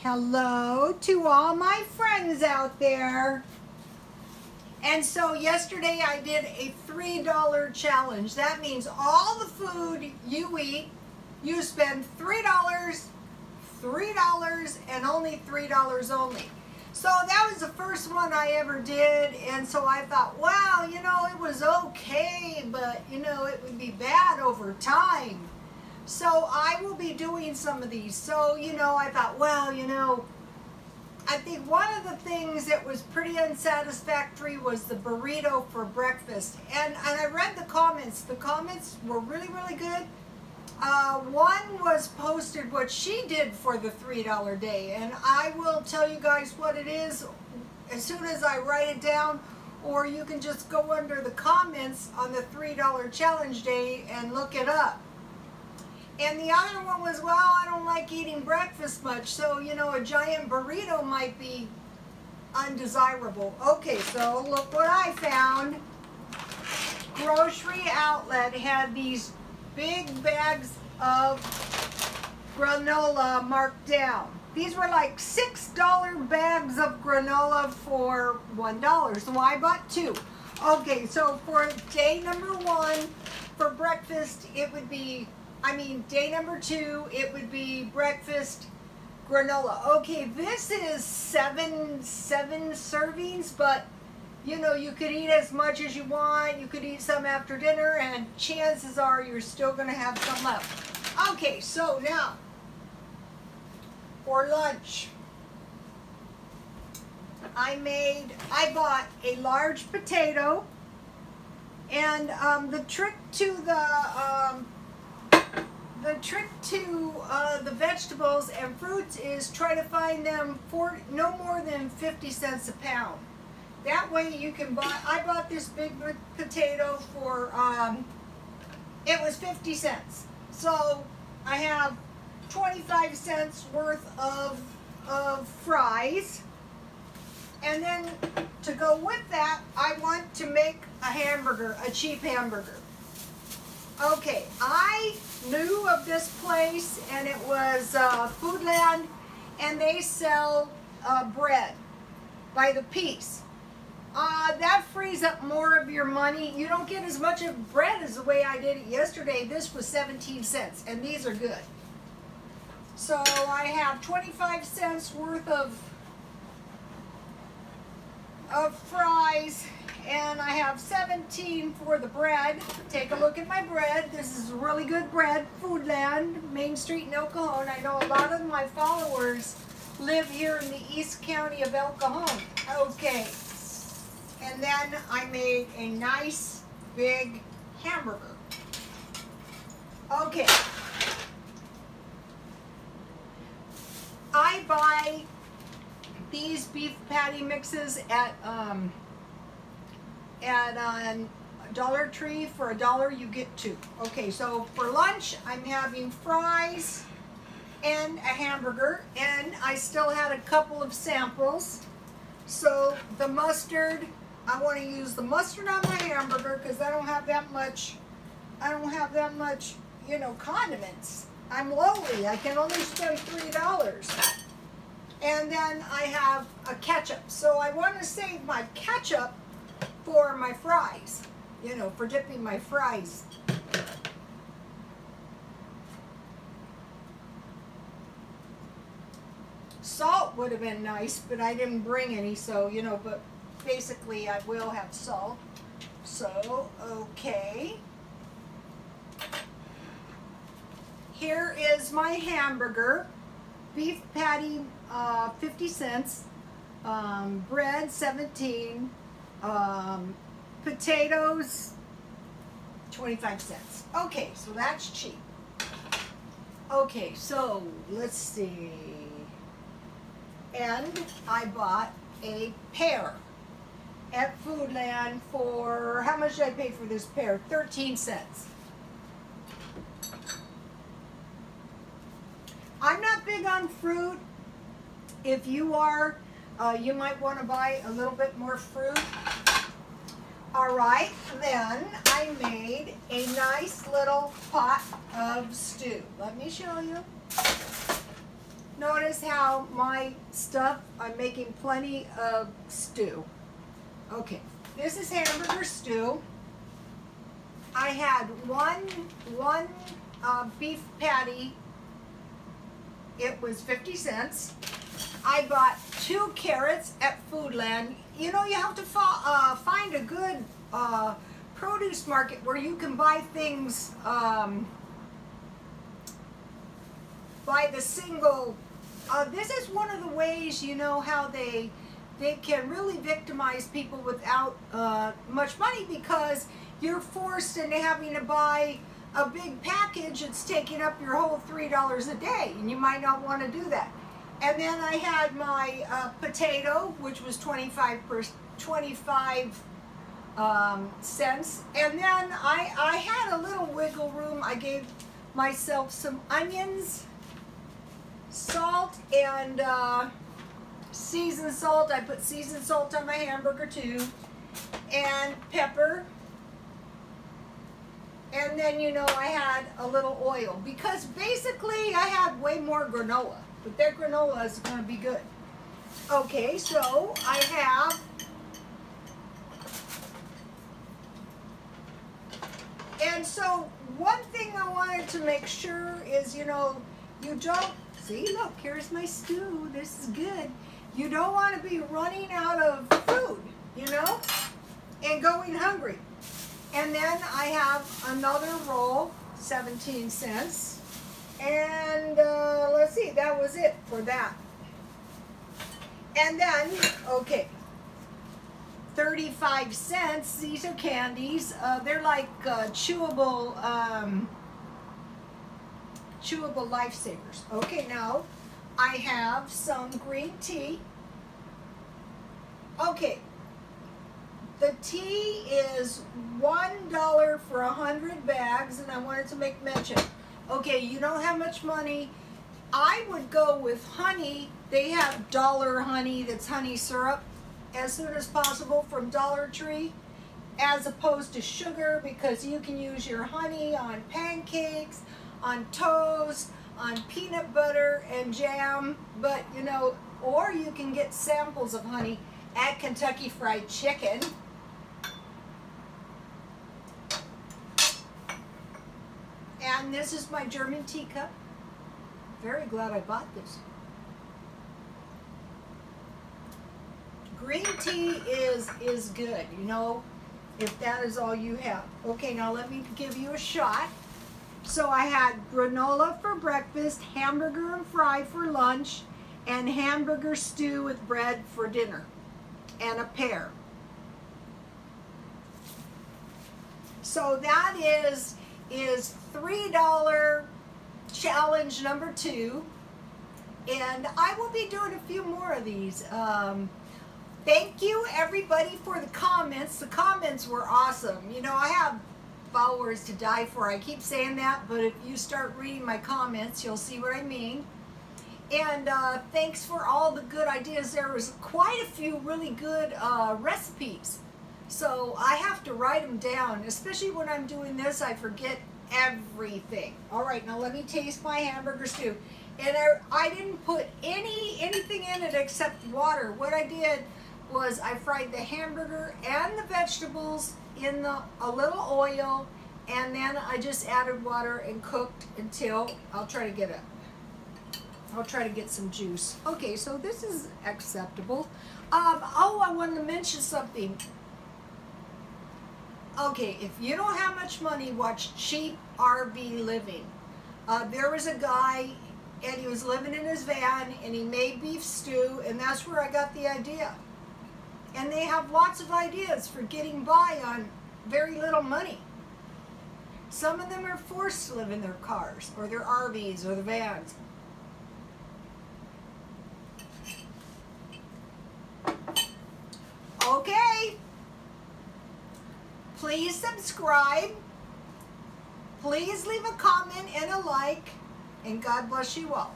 Hello to all my friends out there. And so yesterday I did a $3 challenge. That means all the food you eat, you spend $3, and only $3 only. So that was the first one I ever did, and so I thought, wow, it was okay, but it would be bad over time. So I will be doing some of these. So, I thought, well, I think one of the things that was pretty unsatisfactory was the burrito for breakfast. And I read the comments. The comments were really, really good. One was posted what she did for the $3 day. And I will tell you guys what it is as soon as I write it down. Or you can just go under the comments on the $3 challenge day and look it up. And the other one was, well, I don't like eating breakfast much, so, a giant burrito might be undesirable. Okay, so look what I found. Grocery Outlet had these big bags of granola marked down. These were like $6 bags of granola for $1, so I bought two. Okay, so for day number one, for breakfast, it would be day number two, it would be breakfast granola. Okay, this is seven servings, but you could eat as much as you want. You could eat some after dinner, and chances are you're still going to have some left. Okay, so now for lunch, I bought a large potato, and the trick to the vegetables and fruits is try to find them for no more than 50 cents a pound. That way you can buy, I bought this big potato for, it was 50 cents. So I have 25 cents worth of fries. And then to go with that, I want to make a hamburger, a cheap hamburger. Okay, I knew of this place, and it was Foodland, and they sell bread by the piece. That frees up more of your money. You don't get as much of bread as the way I did it yesterday. This was 17 cents, and these are good. So I have 25 cents worth of fries, and I have 17 for the bread. Take a look at my bread. This is really good bread. Foodland, Main Street in El Cajon. I know a lot of my followers live here in the East County of El Cajon. Okay. And then I made a nice big hamburger. Okay. I buy these beef patty mixes at Dollar Tree. For $1 you get two. Okay, so for lunch I'm having fries and a hamburger, and I still had a couple of samples. So the mustard, I want to use the mustard on my hamburger because I don't have that much condiments. I'm lowly. I can only spend $3. And then I have a ketchup. So I want to save my ketchup for my fries, for dipping my fries. Salt would have been nice, but I didn't bring any, so, but basically I will have salt. So, okay. Here is my hamburger. Beef patty, 50 cents. Bread, 17. Potatoes, 25 cents. Okay, so that's cheap. Okay, so let's see. And I bought a pear at Foodland for, how much did I pay for this pear? 13 cents. I'm not big on fruit. If you are, you might want to buy a little bit more fruit. All right, then I made a nice little pot of stew. Let me show you. Notice is how my stuff, I'm making plenty of stew. Okay, this is hamburger stew. I had one beef patty. It was 50 cents. I bought 2 carrots at Foodland. You know, you have to find a good produce market where you can buy things by the single. This is one of the ways, you know, how they can really victimize people without much money, because you're forced into having to buy a big package that's taking up your whole $3 a day, and you might not want to do that. And then I had my potato, which was 25 cents. And then I had a little wiggle room. I gave myself some onions, salt, and seasoned salt. I put seasoned salt on my hamburger too, and pepper. And then, you know, I had a little oil, because basically I had way more granola, but that granola is going to be good. Okay, so I have and so one thing I wanted to make sure is, you know, you don't, see, look, here's my stew, this is good. You don't want to be running out of food, you know, and going hungry. And then I have another roll, 17 cents. And let's see, that was it for that. And then, okay, 35 cents. These are candies. They're like chewable lifesavers. Okay, now I have some green tea. Okay. The tea is $1 for 100 bags, and I wanted to make mention. Okay, you don't have much money. I would go with honey. They have Dollar Honey, that's honey syrup, as soon as possible from Dollar Tree, as opposed to sugar, because you can use your honey on pancakes, on toast, on peanut butter and jam, but you know, or you can get samples of honey at Kentucky Fried Chicken. And this is my German teacup. Very glad I bought this. Green tea is good, you know, if that is all you have. Okay, now let me give you a shot. So I had granola for breakfast, hamburger and fry for lunch, and hamburger stew with bread for dinner, and a pear. So that is $3 challenge number 2, and I will be doing a few more of these. Thank you everybody for the comments. The comments were awesome. You know, I have followers to die for. I keep saying that, but if you start reading my comments, you'll see what I mean. And thanks for all the good ideas. There was quite a few really good recipes. So I have to write them down, especially when I'm doing this. I forget everything. All right, now let me taste my hamburger stew. And I didn't put anything in it except water. What I did was I fried the hamburger and the vegetables in a little oil, and then I just added water and cooked until I'll try to get some juice. Okay, so this is acceptable. Oh, I wanted to mention something. Okay, if you don't have much money, watch Cheap RV Living. There was a guy, and he was living in his van, and he made beef stew, and that's where I got the idea. And they have lots of ideas for getting by on very little money. Some of them are forced to live in their cars, or their RVs, or the vans. Okay. Please subscribe. Please leave a comment and a like. And God bless you all.